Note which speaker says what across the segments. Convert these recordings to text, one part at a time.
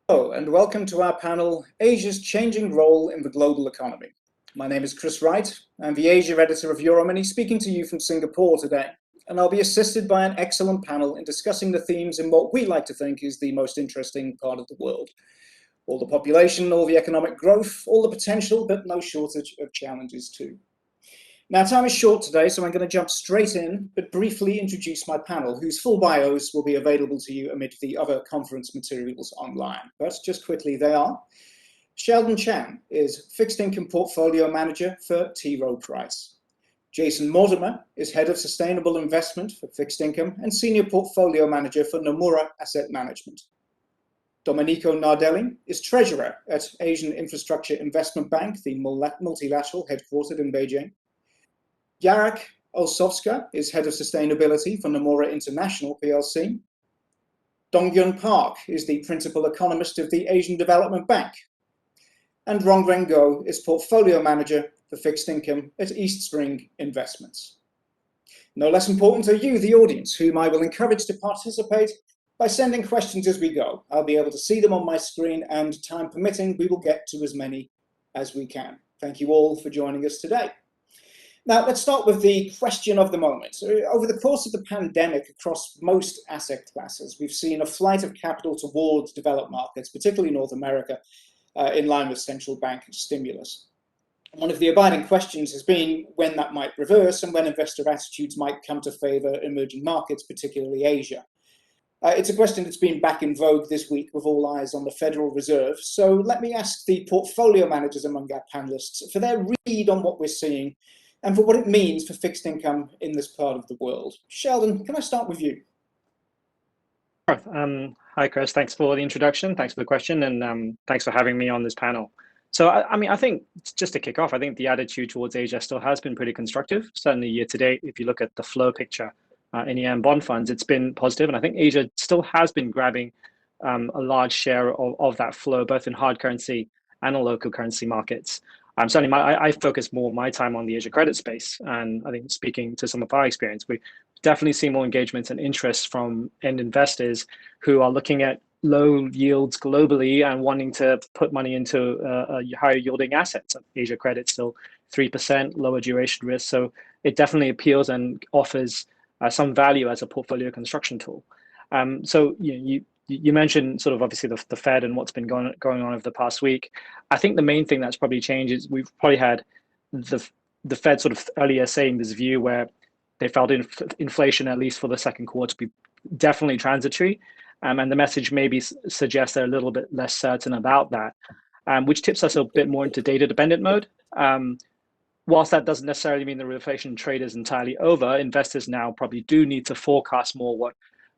Speaker 1: Hello, and welcome to our panel, Asia's Changing Role in the Global Economy. My name is Chris Wright. I'm the Asia editor of Euromoney, speaking to you from Singapore today. And I'll be assisted by an excellent panel in discussing the themes in what we like to think is the most interesting part of the world. All the population, all the economic growth, all the potential, but no shortage of challenges too. Now, time is short today, so I'm going to jump straight in, but briefly introduce my panel, whose full bios will be available to you amid the other conference materials online. But just quickly, they are: Sheldon Chan is Fixed Income Portfolio Manager for T. Rowe Price. Jason Mortimer is Head of Sustainable Investment for Fixed Income and Senior Portfolio Manager for Nomura Asset Management. Domenico Nardelli is Treasurer at Asian Infrastructure Investment Bank, the multilateral headquartered in Beijing. Jarek Olszowka is Head of Sustainability for Nomura International plc. Donghyun Park is the Principal Economist of the Asian Development Bank. And Rong is Portfolio Manager for Fixed Income at Eastspring Investments. No less important are you, the audience, whom I will encourage to participate by sending questions as we go. I'll be able to see them on my screen, and time permitting, we will get to as many as we can. Thank you all for joining us today. Now, let's start with the question of the moment. Over the course of the pandemic, across most asset classes, we've seen a flight of capital towards developed markets, particularly North America, in line with central bank stimulus. One of the abiding questions has been when that might reverse and when investor attitudes might come to favor emerging markets, particularly Asia. It's a question that's been back in vogue this week with all eyes on the Federal Reserve. So let me ask the portfolio managers among our panelists for their read on what we're seeing and for what it means for fixed income in this part of the world. Sheldon, can I start with you?
Speaker 2: Hi, Chris. Thanks for the introduction. Thanks for the question, and thanks for having me on this panel. So, I think just to kick off, I think the attitude towards Asia still has been pretty constructive. Certainly year to date, if you look at the flow picture in EM bond funds, it's been positive. And I think Asia still has been grabbing a large share of that flow, both in hard currency and in local currency markets. Certainly, I focus more of my time on the Asia credit space. And I think speaking to some of our experience, we definitely see more engagement and interest from end investors who are looking at low yields globally and wanting to put money into higher yielding assets. Asia credit still 3%, lower duration risk. So it definitely appeals and offers some value as a portfolio construction tool. So you mentioned sort of obviously the Fed and what's been going on over the past week. I think the main thing that's probably changed is we've probably had the Fed sort of earlier saying this view where they felt inflation, at least for the second quarter, to be definitely transitory. And the message maybe suggests they're a little bit less certain about that, which tips us a bit more into data-dependent mode. Whilst that doesn't necessarily mean the reflation trade is entirely over, investors now probably do need to forecast more what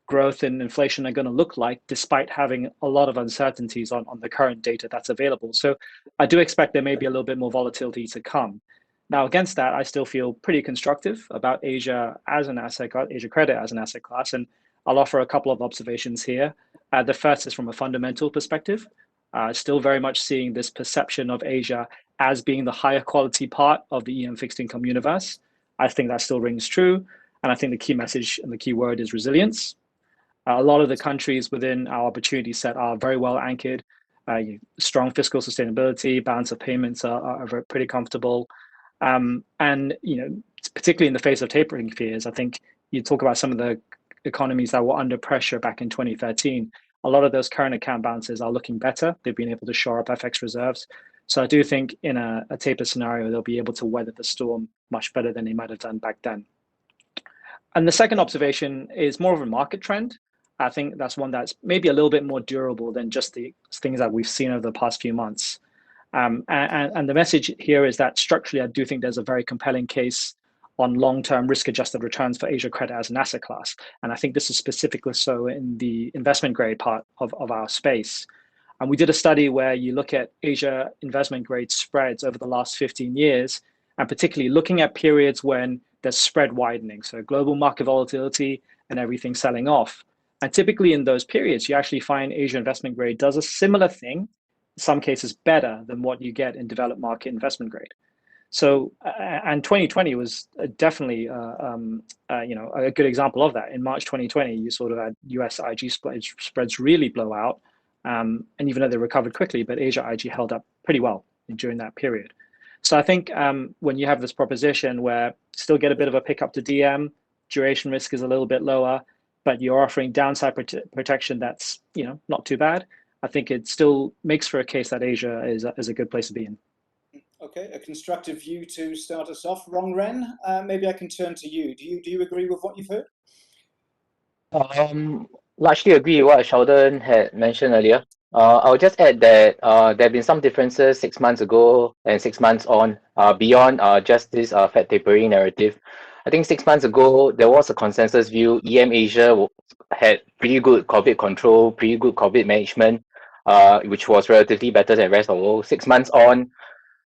Speaker 2: growth and inflation are going to look like, despite having a lot of uncertainties on the current data that's available. So I do expect there may be a little bit more volatility to come. Now, against that, I still feel pretty constructive about Asia as an asset class, Asia credit as an asset class, and I'll offer a couple of observations here. The first is from a fundamental perspective. Still very much seeing this perception of Asia as being the higher quality part of the EM fixed income universe. I think that still rings true. And I think the key message and the key word is resilience. A lot of the countries within our opportunity set are very well anchored. Strong fiscal sustainability, balance of payments are pretty comfortable. And particularly in the face of tapering fears, I think you talk about some of the economies that were under pressure back in 2013. A lot of those current account balances are looking better. They've been able to shore up FX reserves. So I do think in a taper scenario, they'll be able to weather the storm much better than they might have done back then. And the second observation is more of a market trend. I think that's one that's maybe a little bit more durable than just the things that we've seen over the past few months. And the message here is that structurally, I do think there's a very compelling case on long-term risk-adjusted returns for Asia credit as an asset class. And I think this is specifically so in the investment grade part of our space. And we did a study where you look at Asia investment grade spreads over the last 15 years, and particularly looking at periods when there's spread widening, so global market volatility and everything selling off. And typically in those periods, you actually find Asia investment grade does a similar thing, in some cases better than what you get in developed market investment grade. So, and 2020 was definitely, a good example of that. In March 2020, you sort of had US IG spreads really blow out. And even though they recovered quickly, but Asia actually held up pretty well during that period. So I think when you have this proposition where still get a bit of a pickup to DM, duration risk is a little bit lower, but you're offering downside protection that's not too bad. I think it still makes for a case that Asia is a good place to be in.
Speaker 1: Okay, a constructive view to start us off. Rong Ren, maybe I can turn to you. Do you agree with what you've heard?
Speaker 3: Largely agree with what Sheldon had mentioned earlier. I'll just add that there have been some differences 6 months ago and 6 months on, beyond just this Fed tapering narrative. I think 6 months ago, there was a consensus view. EM Asia had pretty good COVID control, pretty good COVID management, which was relatively better than the rest of the world. 6 months on,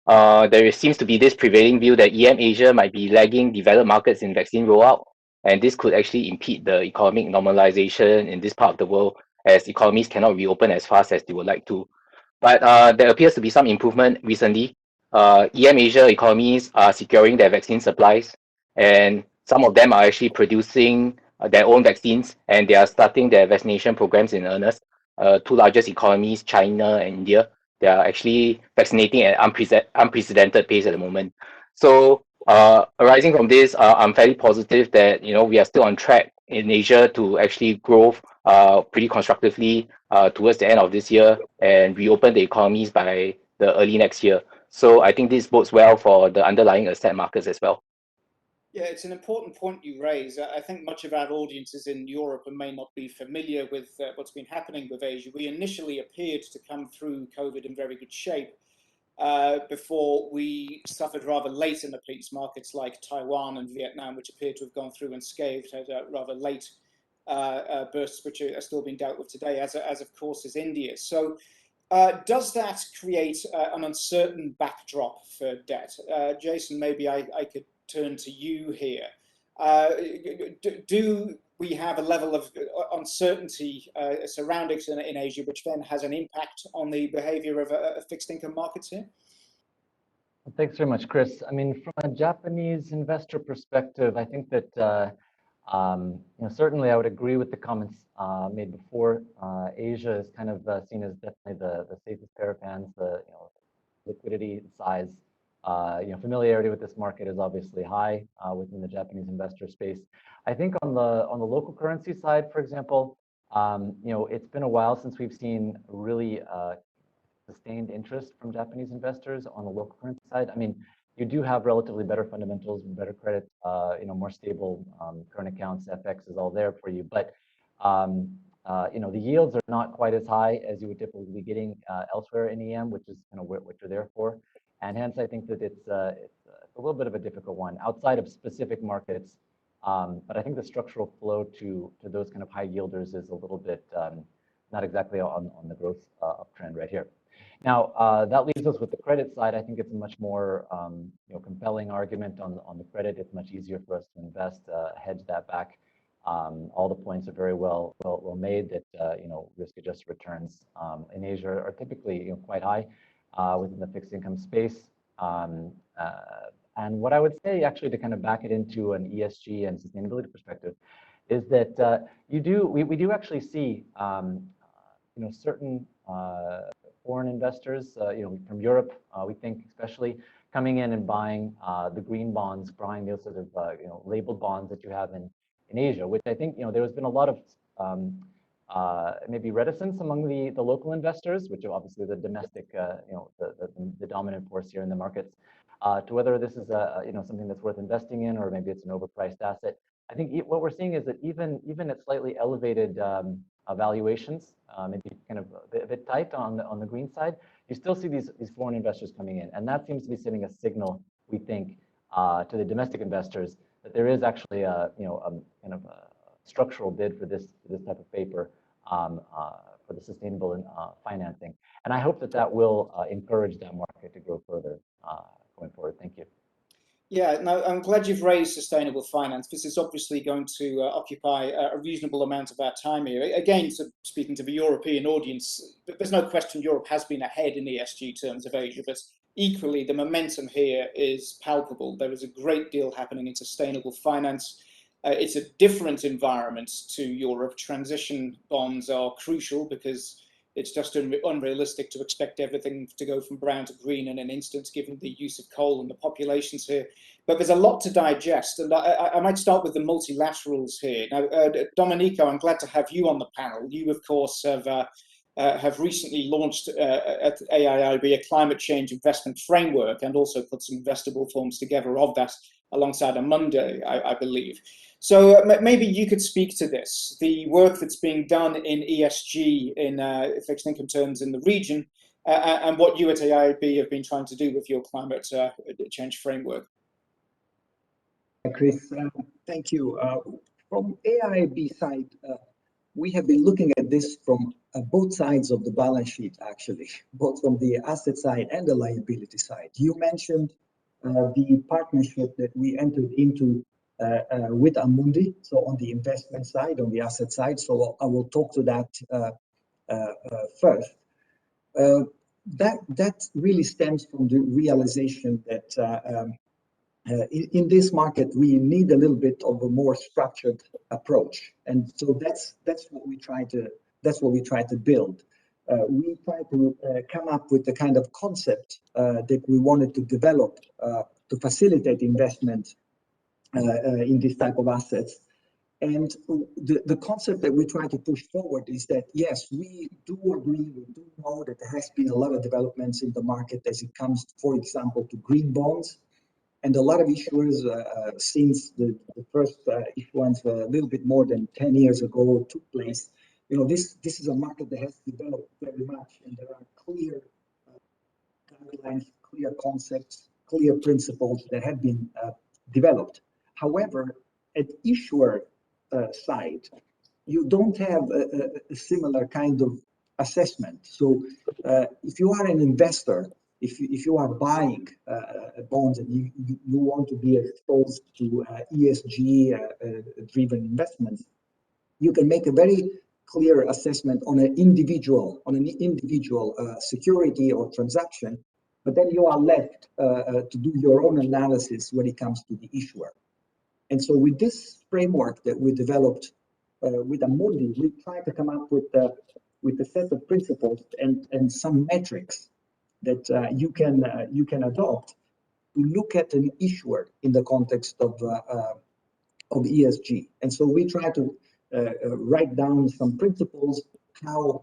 Speaker 3: there seems to be this prevailing view that EM Asia might be lagging developed markets in vaccine rollout, and this could actually impede the economic normalization in this part of the world, as economies cannot reopen as fast as they would like to. But there appears to be some improvement recently. EM Asia economies are securing their vaccine supplies, and some of them are actually producing their own vaccines, and they are starting their vaccination programs in earnest. Two largest economies, China and India, they are actually vaccinating at unprecedented pace at the moment. So arising from this, I'm fairly positive that we are still on track in Asia to actually grow pretty constructively towards the end of this year and reopen the economies by the early next year. So I think this bodes well for the underlying asset markets as well.
Speaker 1: Yeah, it's an important point you raise. I think much of our audiences in Europe may not be familiar with what's been happening with Asia. We initially appeared to come through COVID in very good shape before we suffered rather late in the piece. Markets like Taiwan and Vietnam, which appear to have gone through unscathed, had rather late bursts, which are still being dealt with today, as of course is India. So does that create an uncertain backdrop for debt? Jason, maybe I could turn to you here. Do we have a level of uncertainty surrounding in Asia, which then has an impact on the behavior of fixed income markets here?
Speaker 4: Thanks very much, Chris. I mean, from a Japanese investor perspective, I think that certainly I would agree with the comments made before. Asia is kind of seen as definitely the safest pair of hands. The liquidity size, familiarity with this market is obviously high within the Japanese investor space. I think on the local currency side, for example, it's been a while since we've seen really sustained interest from Japanese investors on the local currency side. I mean, you do have relatively better fundamentals, better credit, more stable current accounts. FX is all there for you, but the yields are not quite as high as you would typically be getting elsewhere in EM, which is what you're there for. And hence, I think that it's a little bit of a difficult one outside of specific markets. But I think the structural flow to those kind of high yielders is a little bit not exactly on the growth uptrend right here. Now, that leaves us with the credit side. I think it's a much more compelling argument on the credit. It's much easier for us to invest, hedge that back. All the points are very well made that risk-adjusted returns in Asia are typically quite high within the fixed income space. And what I would say, actually, to kind of back it into an ESG and sustainability perspective, is that we do actually see certain foreign investors, from Europe, we think especially, coming in and buying the green bonds, buying those sort of labeled bonds that you have in Asia, which I think there has been a lot of maybe reticence among the local investors, which are obviously the domestic, the dominant force here in the markets, to whether this is something that's worth investing in, or maybe it's an overpriced asset. I think what we're seeing is that even at slightly elevated valuations, maybe kind of a bit tight on the green side, you still see these foreign investors coming in, and that seems to be sending a signal, we think, to the domestic investors that there is actually a kind of a structural bid for this type of paper for the sustainable financing, and I hope that will encourage that market to grow further going forward. Thank you.
Speaker 1: Yeah, no, I'm glad you've raised sustainable finance. This is obviously going to occupy a reasonable amount of our time here. Again, speaking to the European audience, there's no question Europe has been ahead in ESG terms of Asia, but equally the momentum here is palpable. There is a great deal happening in sustainable finance. It's a different environment to Europe. Transition bonds are crucial because it's just unrealistic to expect everything to go from brown to green in an instant, given the use of coal and the populations here. But there's a lot to digest, and I might start with the multilaterals here. Now, Domenico, I'm glad to have you on the panel. You, of course, have recently launched at AIIB a climate change investment framework, and also put some investable forms together of that alongside Amundi, I believe. So maybe you could speak to this, the work that's being done in ESG, in fixed income terms in the region, and what you at AIIB have been trying to do with your climate change framework.
Speaker 5: Chris, thank you. From AIIB side, we have been looking at this from both sides of the balance sheet, actually, both from the asset side and the liability side. You mentioned the partnership that we entered into with Amundi, so on the investment side, on the asset side. So I will talk to that first. That really stems from the realization that in this market we need a little bit of a more structured approach, and so that's what we try to build. We try to come up with the kind of concept that we wanted to develop to facilitate investment in this type of assets. And the concept that we try to push forward is that, yes, we do agree, we do know that there has been a lot of developments in the market as it comes, for example, to green bonds. And a lot of issuers, since the first issuance a little bit more than 10 years ago took place, you know, this is a market that has developed very much, and there are clear guidelines, clear concepts, clear principles that have been developed. However, at issuer side, you don't have a similar kind of assessment. So if you are an investor, if you are buying bonds and you want to be exposed to ESG driven investments, you can make a very clear assessment on an individual security or transaction, but then you are left to do your own analysis when it comes to the issuer. And so with this framework that we developed with Amundi, we try to come up with a set of principles and some metrics that you can adopt to look at an issuer in the context of ESG. And so we try to write down some principles how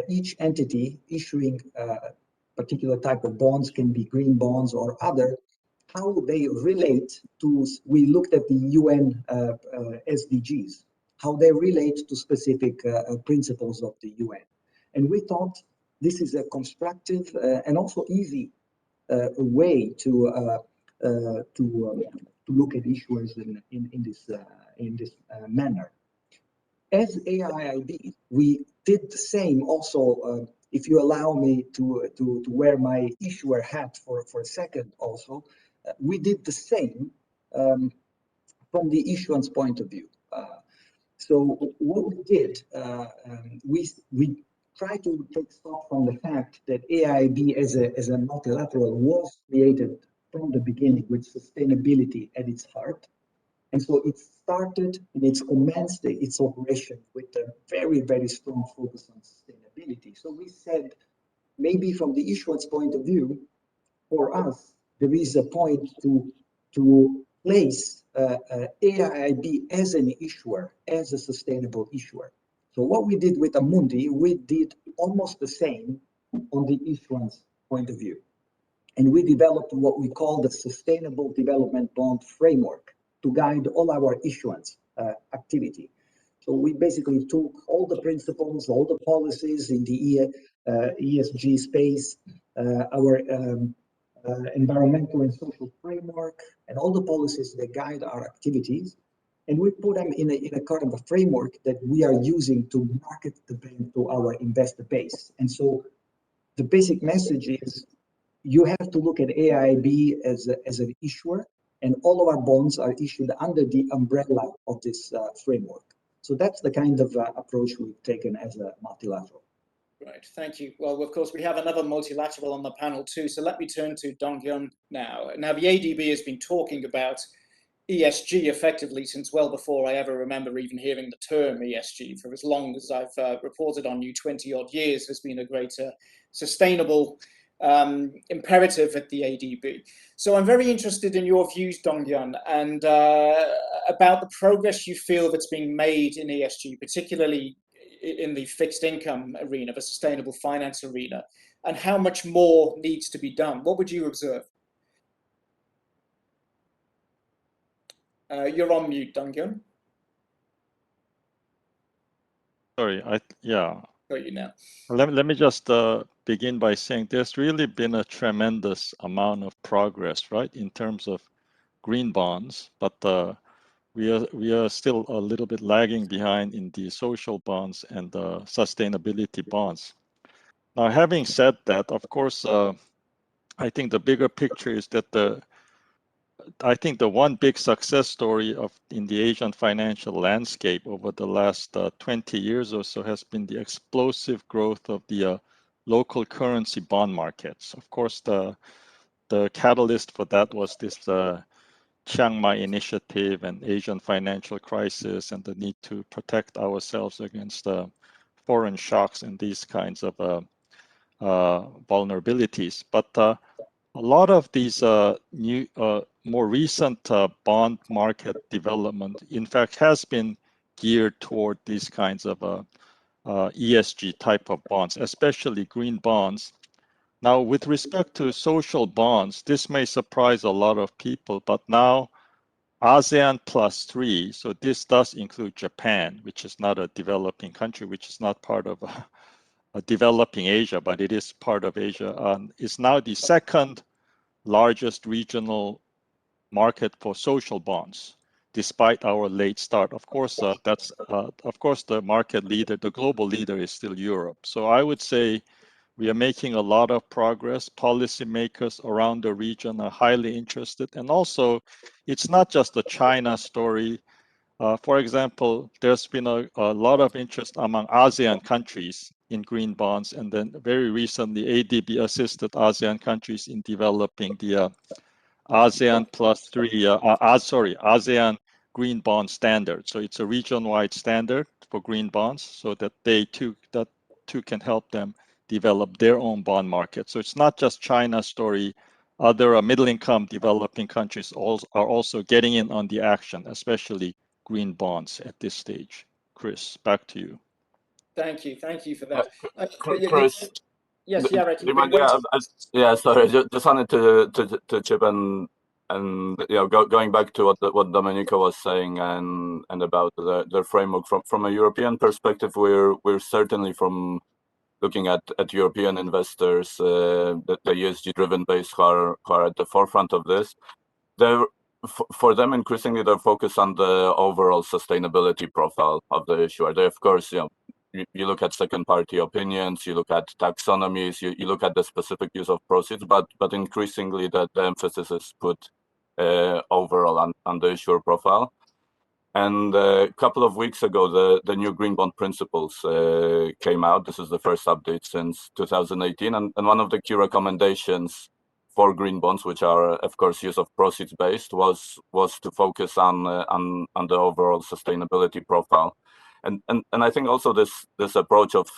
Speaker 5: each entity issuing a particular type of bonds, can be green bonds or other, how they relate to, we looked at the UN SDGs, how they relate to specific principles of the UN. And we thought this is a constructive and also easy way to look at issuers in this manner. As AIIB, we did the same also. If you allow me to wear my issuer hat for a second also, we did the same from the issuance point of view. So what we did, we tried to take stock from the fact that AIIB as a multilateral was created from the beginning with sustainability at its heart. And so it started and it's commenced its operation with a very, very strong focus on sustainability. So we said, maybe from the issuance point of view, for us, there is a point to place AIIB as an issuer, as a sustainable issuer. So what we did with Amundi, we did almost the same on the issuance point of view. And we developed what we call the Sustainable Development Bond Framework to guide all our issuance activity. So we basically took all the principles, all the policies in the ESG space, our environmental and social framework, and all the policies that guide our activities, and we put them in a kind of a framework that we are using to market the bank to our investor base. And so the basic message is you have to look at AIIB as an issuer, and all of our bonds are issued under the umbrella of this framework. So that's the kind of approach we've taken as a multilateral.
Speaker 1: Right, thank you. Well, of course, we have another multilateral on the panel too. So let me turn to Donghyun now. Now, the ADB has been talking about ESG effectively since well before I ever remember even hearing the term ESG. For as long as I've reported on you, 20 odd years, has been a great sustainable imperative at the ADB. So I'm very interested in your views, Donghyun, and about the progress you feel that's being made in ESG, particularly in the fixed income arena, the sustainable finance arena, and how much more needs to be done. What would you observe? You're on mute, Donghyun.
Speaker 6: Sorry, yeah.
Speaker 1: Got you now.
Speaker 6: Let me just begin by saying there's really been a tremendous amount of progress, right, in terms of green bonds, but we are still a little bit lagging behind in the social bonds and the sustainability bonds. Now, having said that, of course, I think the bigger picture is that I think the one big success story in the Asian financial landscape over the last 20 years or so has been the explosive growth of the local currency bond markets. Of course, the catalyst for that was this Chiang Mai initiative and Asian financial crisis and the need to protect ourselves against foreign shocks and these kinds of vulnerabilities. But a lot of these more recent bond market development, in fact, has been geared toward these kinds of ESG type of bonds, especially green bonds. Now, with respect to social bonds, this may surprise a lot of people, but now ASEAN +3, so this does include Japan, which is not a developing country, which is not part of a developing Asia, but it is part of Asia, is now the second largest regional market for social bonds, despite our late start. Of course, of course the market leader, the global leader is still Europe. So I would say we are making a lot of progress. Policymakers around the region are highly interested. And also, it's not just a China story. For example, there's been a lot of interest among ASEAN countries in green bonds. And then very recently, ADB assisted ASEAN countries in developing the ASEAN ASEAN green bond standard. So it's a region-wide standard for green bonds so that that too can help them develop their own bond market. So it's not just China's story. Other middle-income developing countries are also getting in on the action, especially green bonds at this stage. Chris, back to you.
Speaker 1: Thank you for that.
Speaker 7: Chris,
Speaker 1: yes, Jarek.
Speaker 7: Yeah, sorry, just wanted to chip in, and going back to what Domenico was saying and about the framework from a European perspective, we're certainly from looking at European investors, the ESG driven base who are at the forefront of this. For them, increasingly, they're focused on the overall sustainability profile of the issuer. They, of course, you look at second party opinions, you look at taxonomies, you look at the specific use of proceeds, but increasingly the emphasis is put overall on the issuer profile. And a couple of weeks ago, the new green bond principles came out. This is the first update since 2018, and one of the key recommendations for green bonds, which are of course use of proceeds based, was to focus on the overall sustainability profile. And I think also this approach of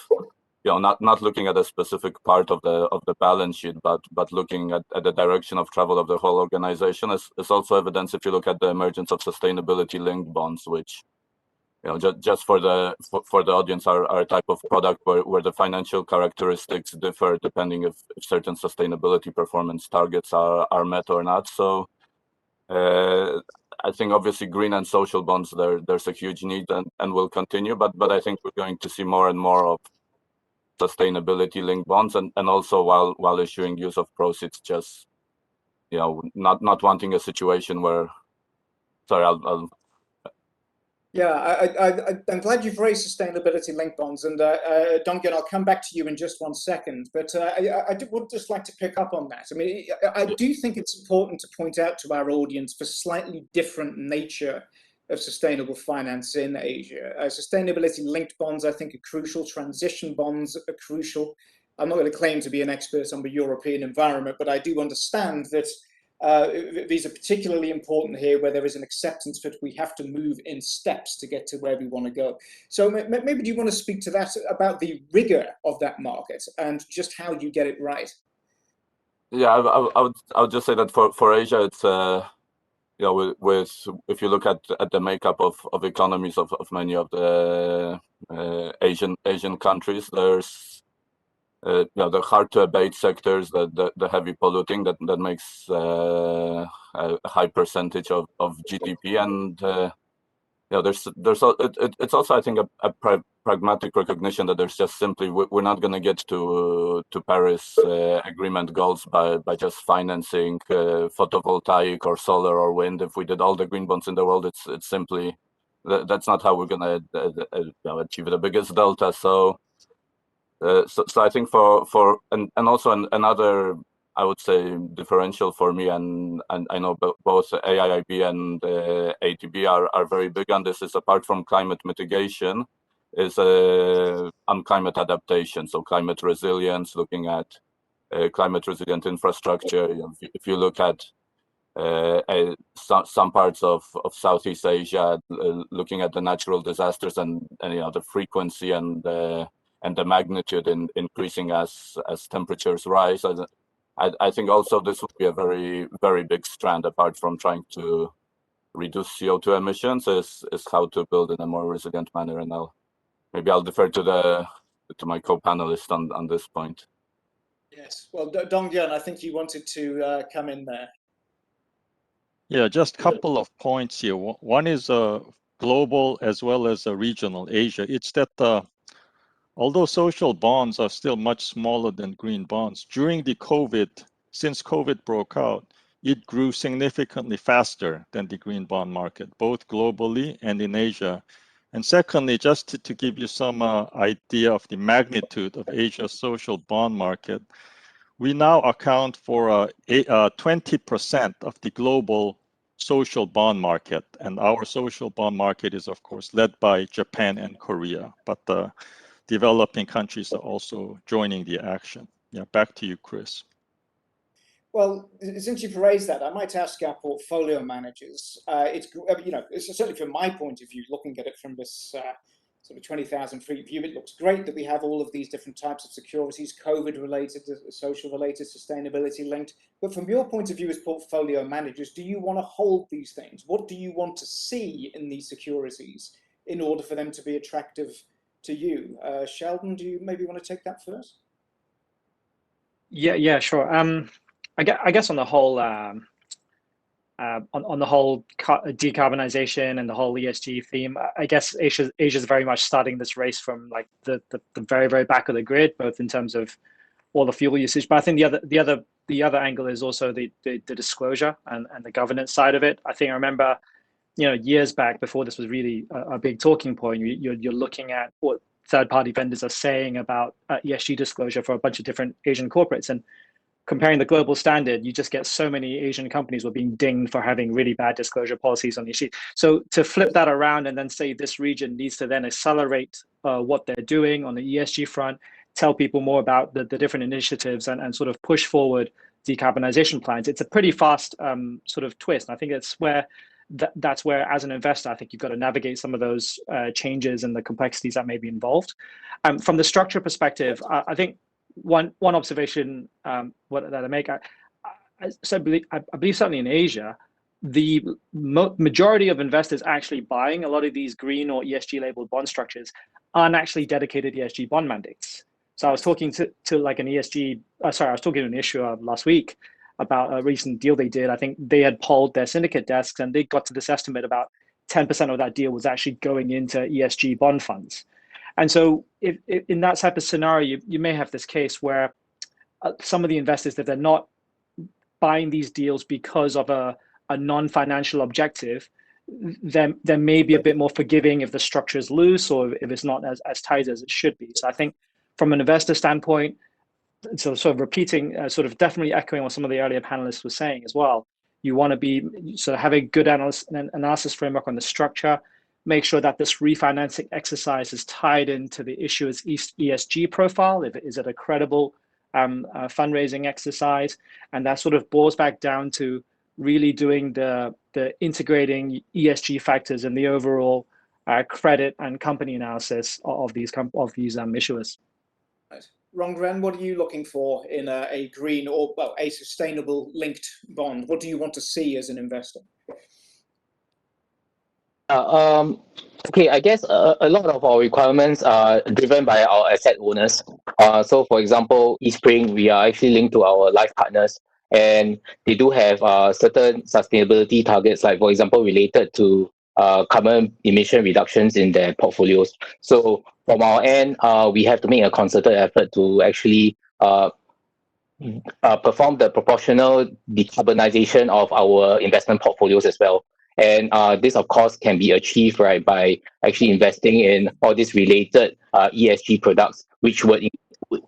Speaker 7: not looking at a specific part of the balance sheet, but looking at the direction of travel of the whole organization is also evidence if you look at the emergence of sustainability linked bonds, which just for the audience are a type of product where the financial characteristics differ depending if certain sustainability performance targets are met or not. So I think obviously green and social bonds, there's a huge need and will continue, but I think we're going to see more and more of sustainability linked bonds and also while issuing use of proceeds, just not wanting a situation where
Speaker 1: I'm glad you've raised sustainability linked bonds, and Donghyun, I'll come back to you in just one second, but I would just like to pick up on that. I mean, I do think it's important to point out to our audience the slightly different nature of sustainable finance in Asia. Sustainability linked bonds, I think, are crucial. Transition bonds are crucial. I'm not going to claim to be an expert on the European environment, but I do understand that These are particularly important here where there is an acceptance that we have to move in steps to get to where we want to go. So maybe do you want to speak to that, about the rigor of that market and just how you get it right?
Speaker 7: Yeah, I would just say that for Asia, it's you know, with if you look at the makeup of economies of many of the Asian countries, there's you know, the hard to abate sectors, the heavy polluting that makes a high percentage of GDP, and you know, it's also, I think, a pragmatic recognition that there's just simply, we're not going to get to Paris agreement goals by just financing photovoltaic or solar or wind. If we did all the green bonds in the world, it's simply that's not how we're going to achieve the biggest delta. So I think and also another, I would say, differential for me, and I know both AIIB and ATB are very big on this, is apart from climate mitigation, is on climate adaptation. So climate resilience, looking at climate resilient infrastructure. You know, if you look at some parts of Southeast Asia, looking at the natural disasters and you know, the frequency and the magnitude increasing as temperatures rise. I think also this would be a very, very big strand, apart from trying to reduce CO2 emissions, is how to build in a more resilient manner. And I'll defer to my co-panelist on this point.
Speaker 1: Yes, well, Donghyun, I think you wanted to come in there.
Speaker 6: Yeah, just a couple of points here. One is global as well as regional Asia. It's that although social bonds are still much smaller than green bonds, during the since COVID broke out, it grew significantly faster than the green bond market, both globally and in Asia. And secondly, just to give you some idea of the magnitude of Asia's social bond market, we now account for 20% of the global social bond market. And our social bond market is, of course, led by Japan and Korea. But developing countries are also joining the action. Yeah, back to you, Chris.
Speaker 1: Well, since you've raised that, I might ask our portfolio managers. It's certainly from my point of view, looking at it from this sort of 20,000 feet view, it looks great that we have all of these different types of securities, COVID-related, social-related, sustainability-linked. But from your point of view as portfolio managers, do you want to hold these things? What do you want to see in these securities in order for them to be attractive to you? Sheldon, do you maybe want to take that first?
Speaker 2: Yeah, sure. I guess on the whole, decarbonization and the whole ESG theme, I guess Asia's very much starting this race from like the very, very back of the grid, both in terms of all the fuel usage. But I think the other angle is also the disclosure and the governance side of it. I think I remember, years back, before this was really a big talking point, you're looking at what third-party vendors are saying about ESG disclosure for a bunch of different Asian corporates, and comparing the global standard, you just get so many Asian companies were being dinged for having really bad disclosure policies on the issue. So to flip that around and then say this region needs to then accelerate what they're doing on the ESG front, tell people more about the different initiatives and sort of push forward decarbonization plans, it's a pretty fast sort of twist. And I think that's where, as an investor, I think you've got to navigate some of those changes and the complexities that may be involved. From the structure perspective, I think one observation that I make, I believe certainly in Asia, the majority of investors actually buying a lot of these green or ESG labeled bond structures aren't actually dedicated ESG bond mandates. So I was talking to like an I was talking to an issuer last week about a recent deal they did. I think they had polled their syndicate desks and they got to this estimate about 10% of that deal was actually going into ESG bond funds. And so if in that type of scenario, you may have this case where some of the investors, that they're not buying these deals because of a non-financial objective, then may be a bit more forgiving if the structure is loose or if it's not as tight as it should be. So I think from an investor standpoint, so sort of repeating, sort of definitely echoing what some of the earlier panelists were saying as well, you want to be sort of have a good analysis framework on the structure. Make sure that this refinancing exercise is tied into the issuer's ESG profile. Is it a credible fundraising exercise? And that sort of boils back down to really doing the integrating ESG factors and the overall credit and company analysis of these issuers.
Speaker 1: Right. Rong, what are you looking for in a green or a sustainable linked bond? What do you want to see as an investor?
Speaker 3: Okay, I guess a lot of our requirements are driven by our asset owners. So, for example, Eastspring, we are actually linked to our life partners, and they do have certain sustainability targets, like, for example, related to carbon emission reductions in their portfolios. So, from our end, we have to make a concerted effort to actually perform the proportional decarbonization of our investment portfolios as well. And this, of course, can be achieved, right, by actually investing in all these related ESG products, which would include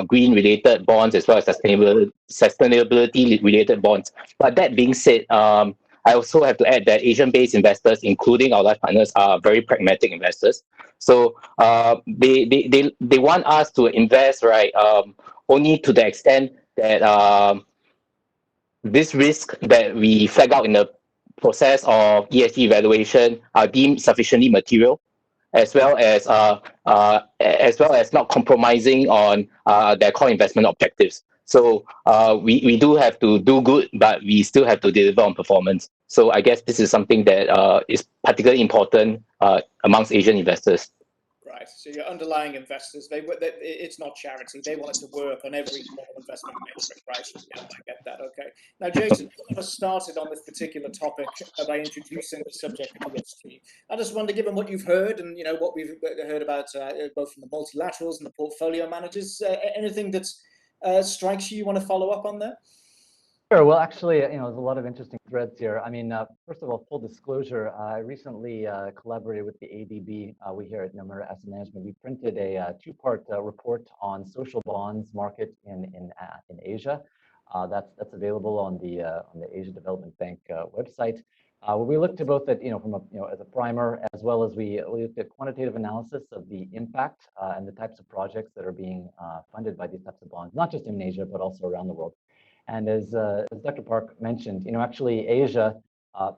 Speaker 3: green-related bonds as well as sustainability-related bonds. But that being said, I also have to add that Asian-based investors, including our life partners, are very pragmatic investors. So they want us to invest, right, only to the extent that this risk that we flag out in the process of ESG evaluation are deemed sufficiently material, as well as not compromising on their core investment objectives. So we do have to do good, but we still have to deliver on performance. So I guess this is something that is particularly important amongst Asian investors.
Speaker 1: Right. So your underlying investors, it's not charity. They want it to work on every small investment metric, right? Yeah, I get that. Okay. Now, Jason, you got us started on this particular topic by introducing the subject of ESG. I just wonder, given what you've heard and what we've heard about both from the multilaterals and the portfolio managers, anything that strikes you want to follow up on there?
Speaker 4: Sure. Well, actually, there's a lot of interesting threads here. I mean, first of all, full disclosure, I recently collaborated with the ADB. We here at Nomura Asset Management, we printed a two-part report on social bonds market in Asia. That's available on the Asia Development Bank website. We looked at both at from as a primer, as well as we looked at quantitative analysis of the impact and the types of projects that are being funded by these types of bonds, not just in Asia but also around the world. And as Dr. Park mentioned, actually Asia,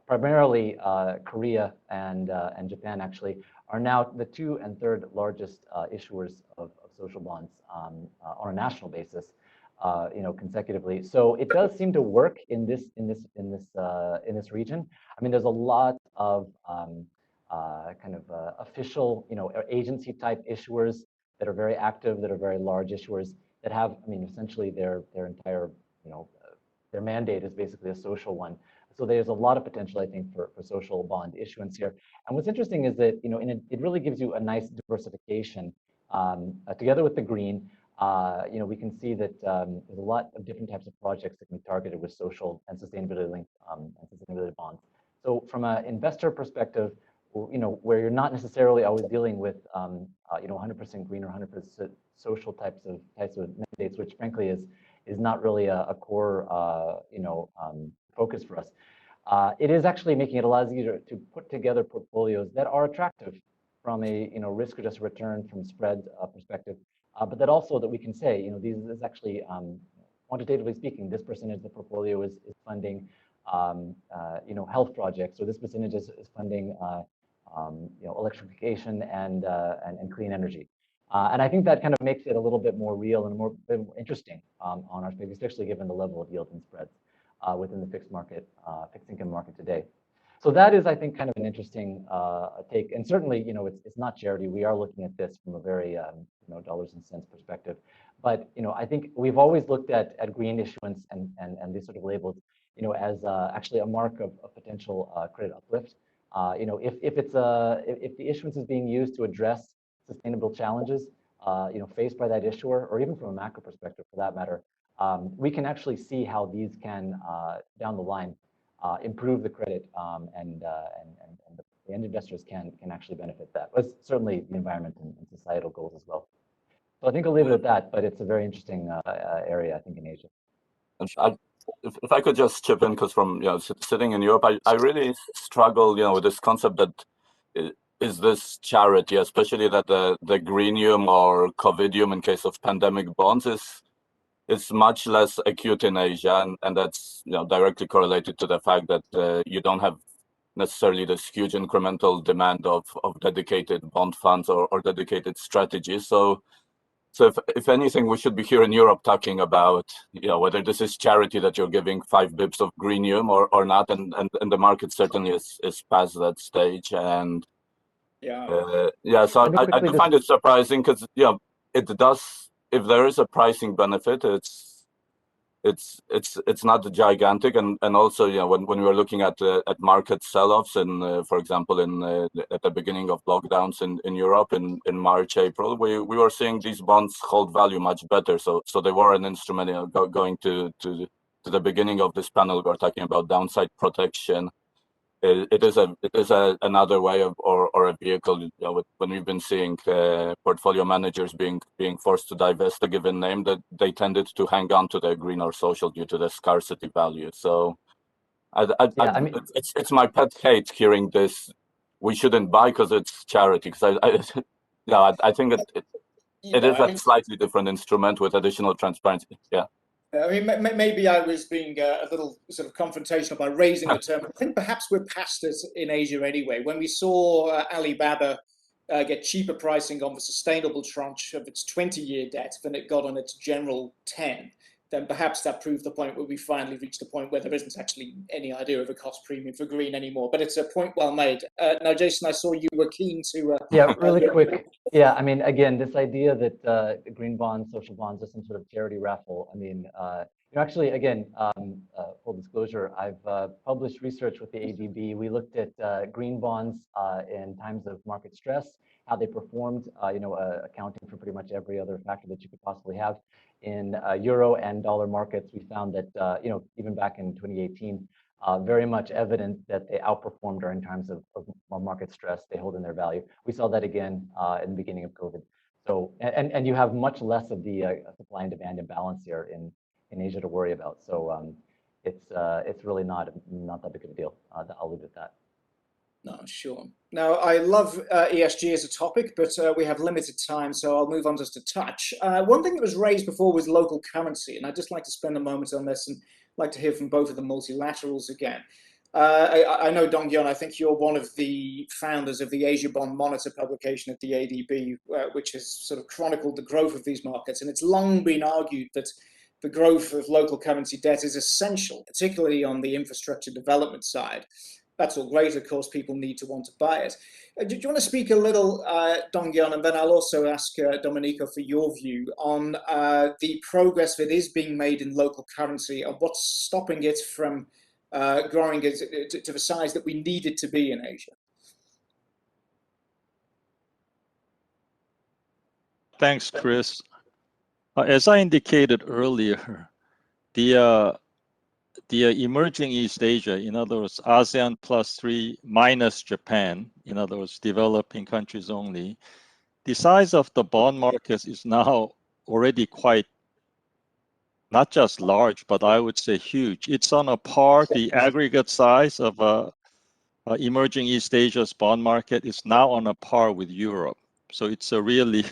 Speaker 4: primarily Korea and Japan, actually are now the 2 and 3rd largest issuers of social bonds on a national basis, consecutively. So it does seem to work in this region. I mean, there's a lot of official, agency type issuers that are very active, that are very large issuers that have, I mean, essentially their entire their mandate is basically a social one. So there's a lot of potential, I think, for social bond issuance here. And what's interesting is that, it really gives you a nice diversification together with the green. We can see that there's a lot of different types of projects that can be targeted with social and sustainability linked and sustainability bonds. So from an investor perspective, where you're not necessarily always dealing with 100% green or 100% social types of mandates, which frankly is not really a core focus for us. It is actually making it a lot easier to put together portfolios that are attractive from a risk-adjusted return from spread perspective, but that also that we can say this is actually quantitatively speaking, this percentage of the portfolio is funding health projects, or this percentage is funding electrification and clean energy. And I think that kind of makes it a little bit more real and more interesting on our space, especially given the level of yield and spreads within the fixed income market today. So that is, I think, kind of an interesting take. And certainly, it's not charity. We are looking at this from a very dollars and cents perspective. But I think we've always looked at green issuance and these sort of labels, as actually a mark of potential credit uplift. If the issuance is being used to address sustainable challenges, faced by that issuer, or even from a macro perspective, for that matter, we can actually see how these can, down the line, improve the credit, and the end investors can actually benefit that. But certainly the environment and societal goals as well. So I think I'll leave it at that, but it's a very interesting area, I think, in Asia.
Speaker 7: If I could just chip in, because from sitting in Europe, I really struggle with this concept that is this charity, especially that the greenium or covidium in case of pandemic bonds is is much less acute in Asia, and that's directly correlated to the fact that you don't have necessarily this huge incremental demand of dedicated bond funds or dedicated strategies. So if anything, we should be here in Europe talking about whether this is charity that you're giving 5 bips of greenium or not, and the market certainly is past that stage. And so I do find it surprising because it does, if there is a pricing benefit, it's not gigantic, and also when we were looking at market sell-offs, and for example at the beginning of lockdowns in Europe in March, April, we were seeing these bonds hold value much better. So they were an instrument. Going to the beginning of this panel, we were talking about downside protection. It is another way of or a vehicle. When we've been seeing portfolio managers being forced to divest a given name, that they tended to hang on to their green or social due to the scarcity value. So it's my pet hate hearing this. We shouldn't buy because it's charity. Because I think it is a slightly different instrument with additional transparency. Yeah.
Speaker 1: I mean, maybe I was being a little sort of confrontational by raising the term. I think perhaps we're past it in Asia anyway. When we saw Alibaba get cheaper pricing on the sustainable tranche of its 20-year debt than it got on its general 10, then perhaps that proved the point where we finally reached a point where there isn't actually any idea of a cost premium for green anymore. But it's a point well made. Now, Jason, I saw you were keen to...
Speaker 4: really quick. Yeah, I mean, again, this idea that green bonds, social bonds are some sort of charity raffle. I mean, actually, again, full disclosure, I've published research with the ADB. We looked at green bonds in times of market stress, how they performed, accounting for pretty much every other factor that you could possibly have. In euro and dollar markets, we found that, even back in 2018, very much evident that they outperformed during times of market stress. They hold in their value. We saw that again in the beginning of COVID. So, and you have much less of the supply and demand imbalance here in Asia to worry about. So it's really not that big of a deal. I'll leave it at that.
Speaker 1: No, sure. Now, I love ESG as a topic, but we have limited time, so I'll move on just a touch. One thing that was raised before was local currency, and I'd just like to spend a moment on this and like to hear from both of the multilaterals again. I know, Donghyun, I think you're one of the founders of the Asia Bond Monitor publication at the ADB, which has sort of chronicled the growth of these markets, and it's long been argued that the growth of local currency debt is essential, particularly on the infrastructure development side. That's all great, of course, people need to want to buy it. Do you want to speak a little, Donghyun, and then I'll also ask Domenico for your view on the progress that is being made in local currency and what's stopping it from growing to the size that we need it to be in Asia?
Speaker 6: Thanks, Chris. As I indicated earlier, the emerging East Asia, in other words, ASEAN +3 minus Japan, in other words, developing countries only, the size of the bond markets is now already quite, not just large, but I would say huge. It's on a par, the aggregate size of emerging East Asia's bond market is now on a par with Europe. So it's really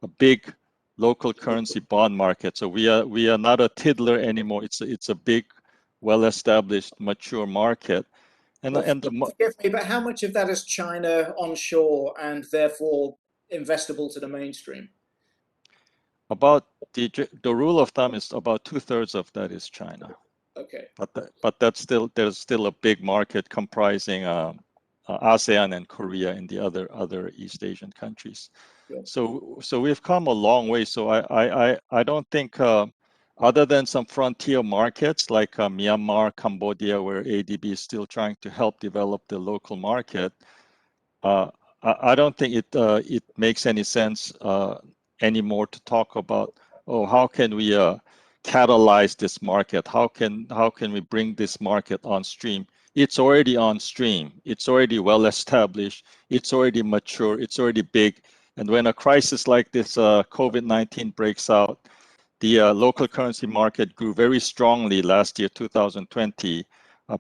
Speaker 6: a big local currency bond market. So we are not a tiddler anymore. It's a big, well-established, mature market.
Speaker 1: Forgive me, but how much of that is China onshore and therefore investable to the mainstream?
Speaker 6: About the rule of thumb is about 2/3 of that is China.
Speaker 1: Okay.
Speaker 6: But there's still a big market comprising ASEAN and Korea and the other East Asian countries.
Speaker 1: Yeah.
Speaker 6: So we've come a long way. So I don't think. Other than some frontier markets like Myanmar, Cambodia, where ADB is still trying to help develop the local market, I don't think it makes any sense anymore to talk about, how can we catalyze this market? How can we bring this market on stream? It's already on stream. It's already well established. It's already mature. It's already big. And when a crisis like this COVID-19 breaks out, the local currency market grew very strongly last year, 2020,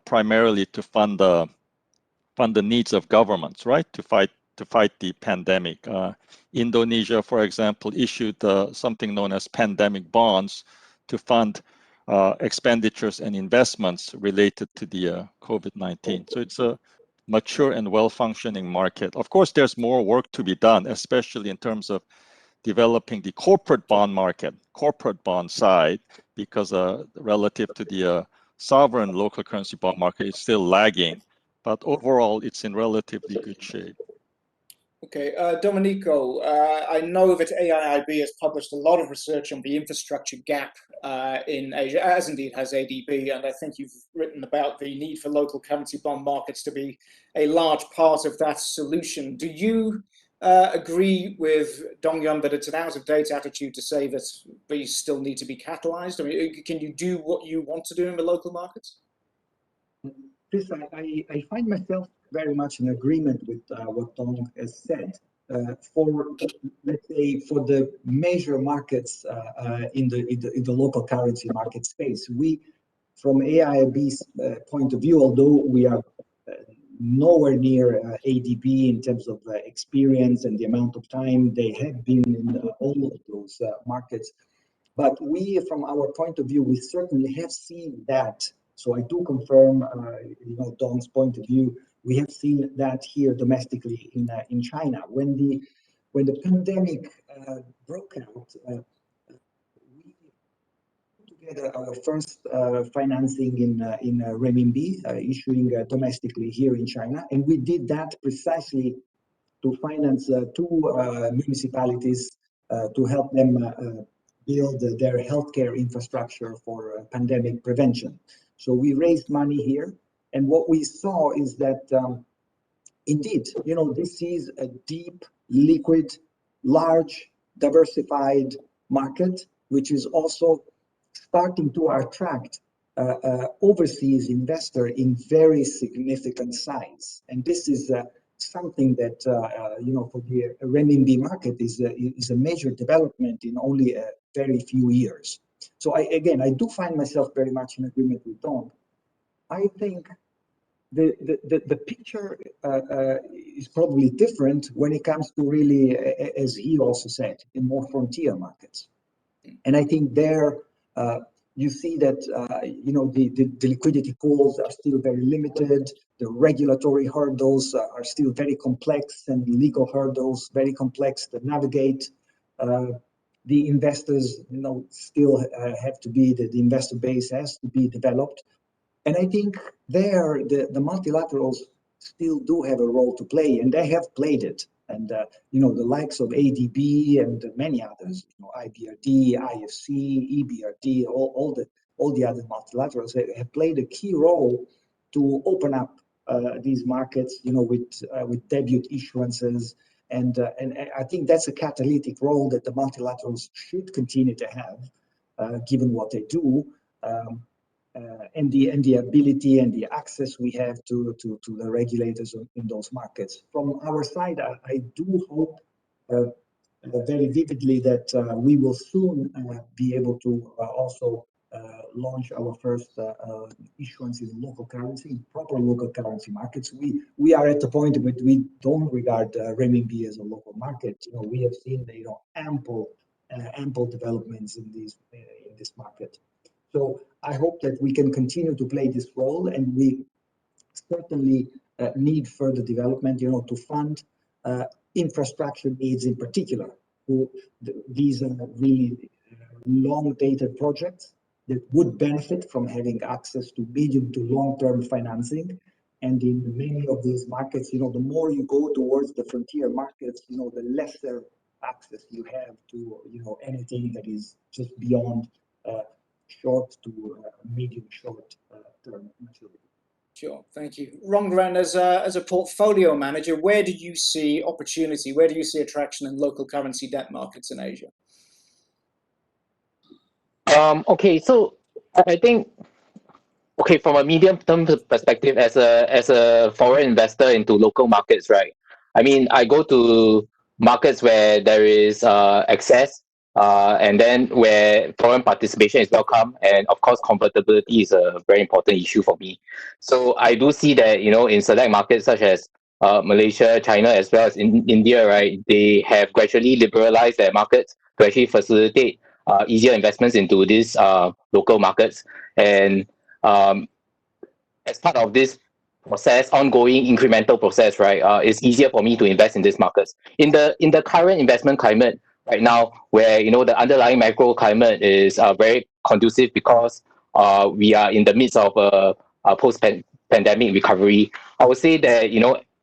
Speaker 6: primarily to fund the needs of governments, right? To fight the pandemic. Indonesia, for example, issued something known as pandemic bonds to fund expenditures and investments related to the COVID-19. So it's a mature and well-functioning market. Of course, there's more work to be done, especially in terms of developing the corporate bond market, corporate bond side, because relative to the sovereign local currency bond market, it's still lagging. But overall, it's in relatively good shape.
Speaker 1: Okay, Domenico, I know that AIIB has published a lot of research on the infrastructure gap in Asia, as indeed has ADB, and I think you've written about the need for local currency bond markets to be a large part of that solution. Do you agree with Donghyun that it's an out-of-date attitude to say that these still need to be catalyzed? I mean, can you do what you want to do in the local markets?
Speaker 5: Chris, I find myself very much in agreement with what Dong has said. For, let's say, for the major markets in the local currency market space, we, from AIIB's point of view, although we are nowhere near ADB in terms of experience and the amount of time they have been in all of those markets, but we, from our point of view, we certainly have seen that. So I do confirm, Dong's point of view. We have seen that here domestically in China. When the pandemic broke out, we put together our first financing in renminbi, issuing domestically here in China, and we did that precisely to finance two municipalities to help them build their healthcare infrastructure for pandemic prevention. So we raised money here, and what we saw is that indeed, this is a deep, liquid, large, diversified market, which is also starting to attract overseas investor in very significant size. And this is something that, for the renminbi market is a major development in only a very few years. So I do find myself very much in agreement with Dong. I think the picture is probably different when it comes to really, as he also said, in more frontier markets. And I think there you see that the liquidity pools are still very limited. The regulatory hurdles are still very complex, and legal hurdles very complex to navigate. The investors, still have to be, the investor base has to be developed. And I think there, the multilaterals still do have a role to play, and they have played it. And, the likes of ADB and many others, IBRD, IFC, EBRD, all the other multilaterals have played a key role to open up these markets, with debut issuances. And I think that's a catalytic role that the multilaterals should continue to have, given what they do, and the ability and the access we have to the regulators in those markets. From our side, I do hope very vividly that we will soon be able to also launch our first issuance in local currency, in proper local currency markets. We are at the point where we don't regard renminbi as a local market. We have seen ample developments in this market. So I hope that we can continue to play this role, and we certainly need further development, to fund infrastructure needs in particular. These are really long-dated projects that would benefit from having access to medium to long-term financing. And in many of these markets, the more you go towards the frontier markets, the lesser access you have to, anything that is just beyond short to medium short term maturity.
Speaker 1: Sure, thank you. Rong, as a portfolio manager, where do you see opportunity? Where do you see attraction in local currency debt markets in Asia?
Speaker 3: Okay, so I think, from a medium-term perspective, as a foreign investor into local markets, right? I mean, I go to markets where there is access, and then where foreign participation is welcome, and of course, convertibility is a very important issue for me. So I do see that, in select markets such as Malaysia, China, as well as in India, right, they have gradually liberalized their markets to actually facilitate easier investments into these local markets. And as part of this process, ongoing incremental process, right, it's easier for me to invest in these markets. In the current investment climate right now, where the underlying macro climate is very conducive because we are in the midst of a post-pandemic recovery, I would say that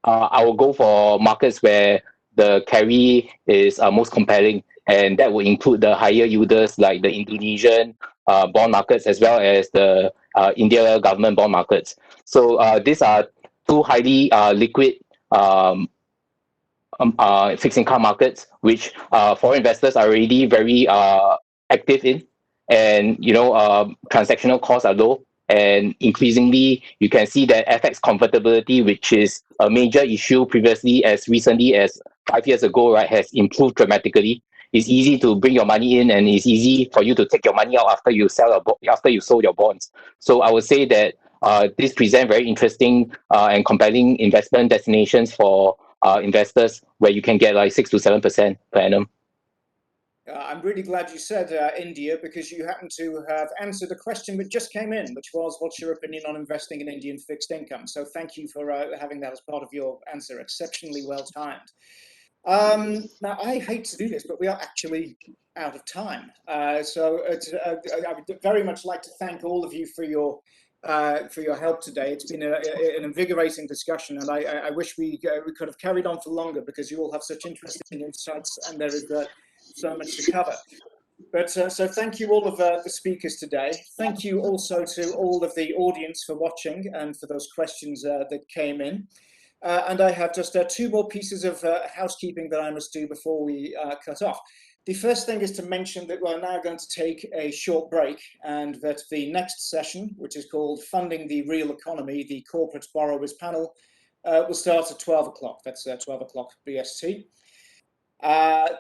Speaker 3: I will go for markets where the carry is most compelling, and that will include the higher yielders like the Indonesian bond markets as well as the India government bond markets. So these are two highly liquid fixed income markets, which foreign investors are already very active in, and transactional costs are low. And increasingly, you can see that FX convertibility, which is a major issue previously, as recently as 5 years ago, right, has improved dramatically. It's easy to bring your money in, and it's easy for you to take your money out after you sold your bonds. So I would say that this presents very interesting and compelling investment destinations for investors, where you can get like 6 to 7% per annum.
Speaker 1: I'm really glad you said India, because you happen to have answered a question that just came in, which was, what's your opinion on investing in Indian fixed income? So thank you for having that as part of your answer. Exceptionally well timed. Now, I hate to do this, but we are actually out of time. So I would very much like to thank all of you for your help today. It's been an invigorating discussion, and I wish we could have carried on for longer, because you all have such interesting insights, and there is so much to cover. But so thank you all of the speakers today. Thank you also to all of the audience for watching and for those questions that came in. And I have just 2 more pieces of housekeeping that I must do before we cut off. The first thing is to mention that we're now going to take a short break, and that the next session, which is called Funding the Real Economy, the Corporate Borrowers Panel, will start at 12 o'clock. That's 12 o'clock BST.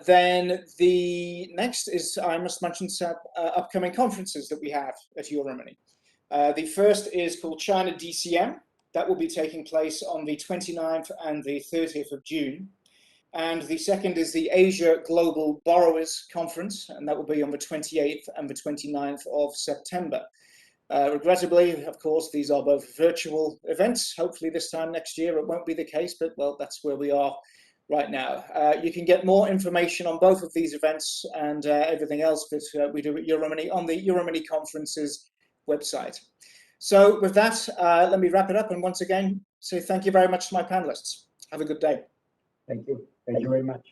Speaker 1: Then the next is, I must mention some upcoming conferences that we have at Euromoney. The first is called China DCM. That will be taking place on the 29th and the 30th of June. And the second is the Asia Global Borrowers Conference, and that will be on the 28th and the 29th of September. Regrettably, of course, these are both virtual events. Hopefully this time next year it won't be the case, but well, that's where we are right now. You can get more information on both of these events and everything else that we do at Euromoney on the Euromoney Conferences website. So with that, let me wrap it up, and once again say thank you very much to my panelists. Have a good day.
Speaker 5: Thank you. Thank you very much.